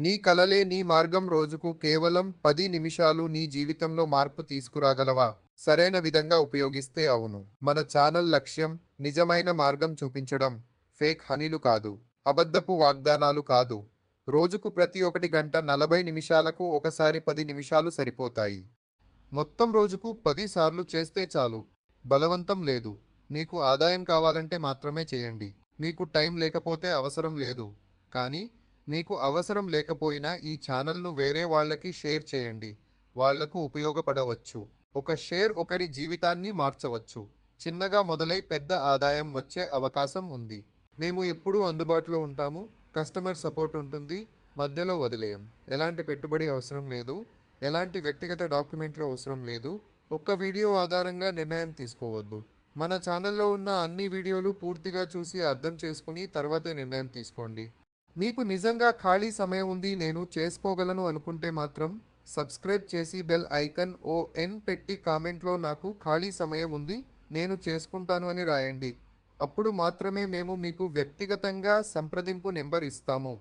నీ కలలే నీ మార్గం రోజుకు కేవలం 10 నిమిషాలు నీ జీవితంలో మార్పు తీసుకురాగలవా? సరైన విధంగా ఉపయోగిస్తే అవును. మన ఛానల్ లక్ష్యం నిజమైన మార్గం చూపించడం. ఫేక్ హనీలు కాదు. అబద్ధపు వాగ్దానాలు కాదు. రోజుకు ప్రతి 1 గంట 40 నిమిషాలకు ఒకసారి 10 నిమిషాలు సరిపోతాయి. మొత్తం రోజుకు 10 సార్లు చేస్తే చాలు. బలవంతం లేదు. నీకు ఆదాయం కావాలంటే మాత్రమే చేయండి. మీకు టైం లేకపోతే అవసరం లేదు. కానీ నీకు అవసరం లేకపోయినా ఈ ఛానల్‌ను వేరే వాళ్ళకి షేర్ చేయండి. వాళ్లకు ఉపయోగపడవచ్చు. ఒక షేర్ ఒకరి జీవితాన్ని మార్చవచ్చు. చిన్నగా మొదలై పెద్ద ఆదాయం వచ్చే అవకాశం ఉంది. మేము ఎప్పుడూ అందుబాటులో ఉంటాము. కస్టమర్ సపోర్ట్ ఉంటుంది. మధ్యలో వదిలేయం. ఎలాంటి పెట్టుబడి అవసరం లేదు. ఎలాంటి వ్యక్తిగత డాక్యుమెంట్లు అవసరం లేదు. ఒక్క వీడియో ఆధారంగా నిర్ణయం తీసుకోవద్దు. మన ఛానల్లో ఉన్న అన్ని వీడియోలు పూర్తిగా చూసి అర్థం చేసుకుని తర్వాత నిర్ణయం తీసుకోండి. మీకు నిజంగా ఖాళీ సమయం ఉంది నేను చేసుకోగలను అనుకుంటే మాత్రం సబ్స్క్రైబ్ చేసి బెల్ ఐకాన్ ఓఎన్ పెట్టి కామెంట్లో నాకు ఖాళీ సమయం ఉంది నేను చేసుకుంటాను అని రాయండి. అప్పుడు మాత్రమే మేము మీకు వ్యక్తిగతంగా సంప్రదింపు నెంబర్ ఇస్తాము.